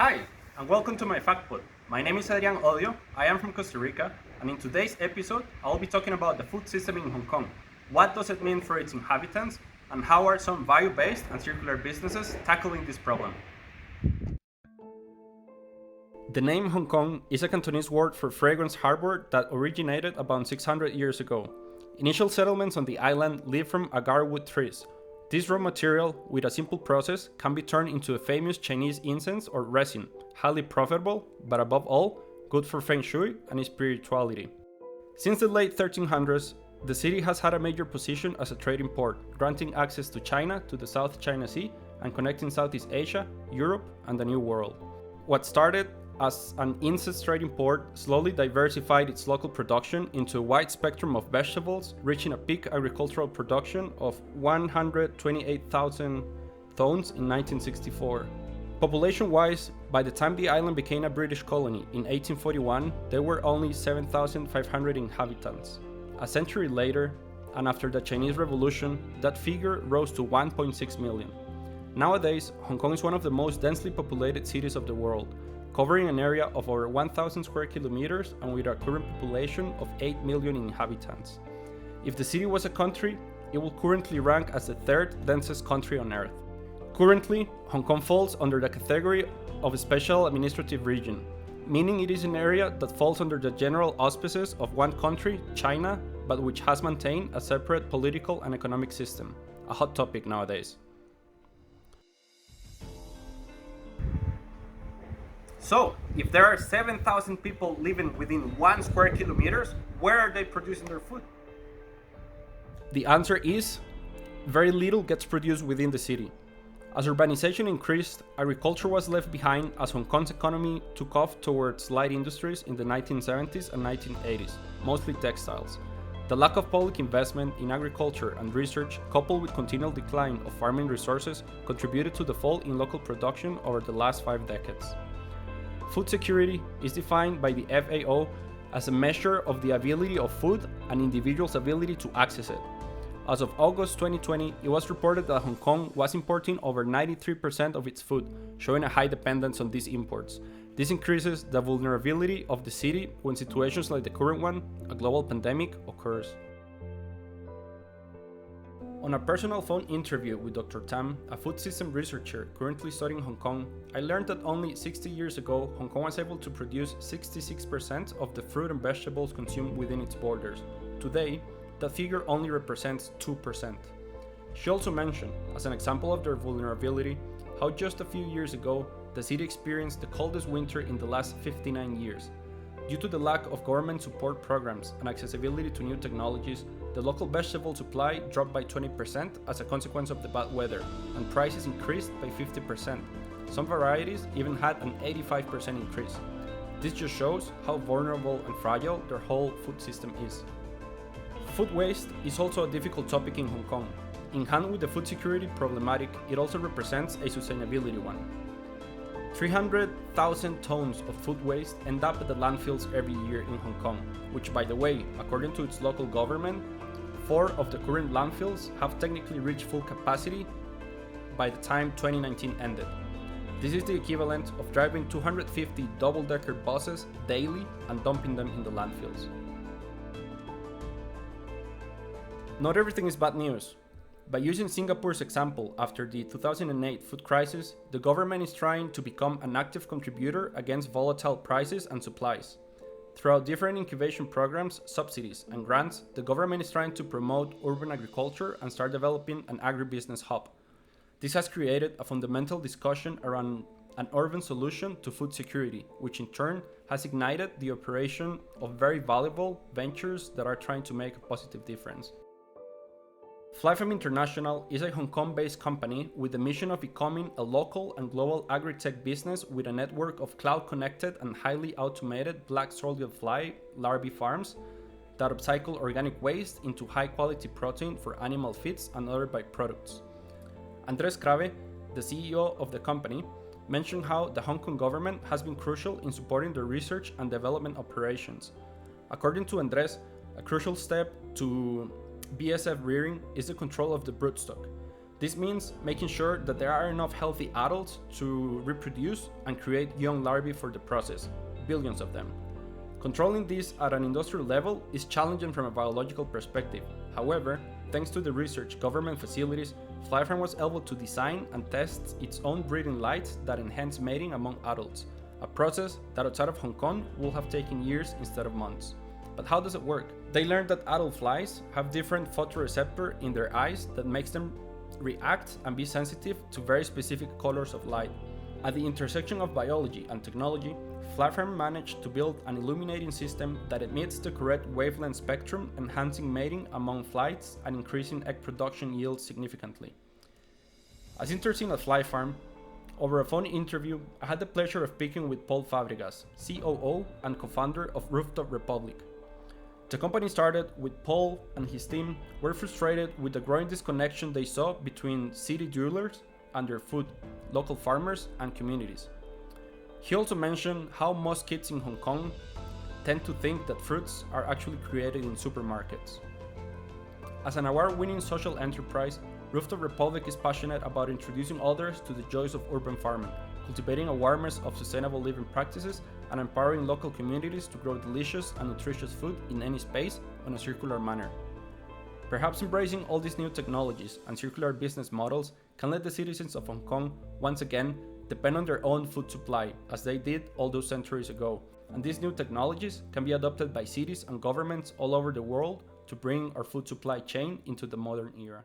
Hi, and welcome to my FactPod. My name is Adrian Odio, I am from Costa Rica, and in today's episode, I'll be talking about the food system in Hong Kong. What does it mean for its inhabitants, and how are some bio-based and circular businesses tackling this problem? The name Hong Kong is a Cantonese word for fragrance harbor that originated about 600 years ago. Initial settlements on the island lived from agar wood trees. This raw material, with a simple process, can be turned into a famous Chinese incense or resin, highly profitable, but above all, good for feng shui and spirituality. Since the late 1300s, the city has had a major position as a trading port, granting access to China, to the South China Sea, and connecting Southeast Asia, Europe, and the New World. What started as an incense trading port slowly diversified its local production into a wide spectrum of vegetables, reaching a peak agricultural production of 128,000 tons in 1964. Population-wise, by the time the island became a British colony in 1841, there were only 7,500 inhabitants. A century later, and after the Chinese Revolution, that figure rose to 1.6 million. Nowadays, Hong Kong is one of the most densely populated cities of the world, covering an area of over 1,000 square kilometers and with a current population of 8 million inhabitants. If the city was a country, it would currently rank as the third densest country on Earth. Currently, Hong Kong falls under the category of a special administrative region, meaning it is an area that falls under the general auspices of one country, China, but which has maintained a separate political and economic system, a hot topic nowadays. So, if there are 7,000 people living within 1 square kilometers, where are they producing their food? The answer is, very little gets produced within the city. As urbanization increased, agriculture was left behind as Hong Kong's economy took off towards light industries in the 1970s and 1980s, mostly textiles. The lack of public investment in agriculture and research, coupled with continual decline of farming resources, contributed to the fall in local production over the last 5 decades. Food security is defined by the FAO as a measure of the availability of food and individuals' ability to access it. As of August 2020, it was reported that Hong Kong was importing over 93% of its food, showing a high dependence on these imports. This increases the vulnerability of the city when situations like the current one, a global pandemic, occurs. On a personal phone interview with Dr. Tam, a food system researcher currently studying Hong Kong, I learned that only 60 years ago, Hong Kong was able to produce 66% of the fruit and vegetables consumed within its borders. Today, that figure only represents 2%. She also mentioned, as an example of their vulnerability, how just a few years ago, the city experienced the coldest winter in the last 59 years. Due to the lack of government support programs and accessibility to new technologies, the local vegetable supply dropped by 20% as a consequence of the bad weather, and prices increased by 50%. Some varieties even had an 85% increase. This just shows how vulnerable and fragile their whole food system is. Food waste is also a difficult topic in Hong Kong. In hand with the food security problematic, it also represents a sustainability one. 300,000 tons of food waste end up at the landfills every year in Hong Kong, which, by the way, according to its local government, 4 of the current landfills have technically reached full capacity by the time 2019 ended. This is the equivalent of driving 250 double-decker buses daily and dumping them in the landfills. Not everything is bad news. By using Singapore's example after the 2008 food crisis, the government is trying to become an active contributor against volatile prices and supplies. Throughout different incubation programs, subsidies, and grants, the government is trying to promote urban agriculture and start developing an agribusiness hub. This has created a fundamental discussion around an urban solution to food security, which in turn has ignited the operation of very valuable ventures that are trying to make a positive difference. Flyfam International is a Hong Kong-based company with the mission of becoming a local and global agri-tech business with a network of cloud-connected and highly automated black soldier fly larvae farms that upcycle organic waste into high-quality protein for animal feeds and other byproducts. Andres Crave, the CEO of the company, mentioned how the Hong Kong government has been crucial in supporting the research and development operations. According to Andres, a crucial step to BSF rearing is the control of the broodstock. This means making sure that there are enough healthy adults to reproduce and create young larvae for the process, billions of them. Controlling this at an industrial level is challenging from a biological perspective. However, thanks to the research, government facilities, Flyfarm was able to design and test its own breeding lights that enhance mating among adults, a process that outside of Hong Kong would have taken years instead of months. But how does it work? They learned that adult flies have different photoreceptors in their eyes that makes them react and be sensitive to very specific colors of light. At the intersection of biology and technology, Flyfarm managed to build an illuminating system that emits the correct wavelength spectrum, enhancing mating among flies and increasing egg production yield significantly. As interesting as Flyfarm, over a phone interview, I had the pleasure of speaking with Paul Fabregas, COO and co-founder of Rooftop Republic. The company started with Paul and his team were frustrated with the growing disconnection they saw between city dwellers and their food, local farmers, and communities. He also mentioned how most kids in Hong Kong tend to think that fruits are actually created in supermarkets. As an award-winning social enterprise, Rooftop Republic is passionate about introducing others to the joys of urban farming, cultivating awareness of sustainable living practices, and empowering local communities to grow delicious and nutritious food in any space in a circular manner. Perhaps embracing all these new technologies and circular business models can let the citizens of Hong Kong once again depend on their own food supply, as they did all those centuries ago, and these new technologies can be adopted by cities and governments all over the world to bring our food supply chain into the modern era.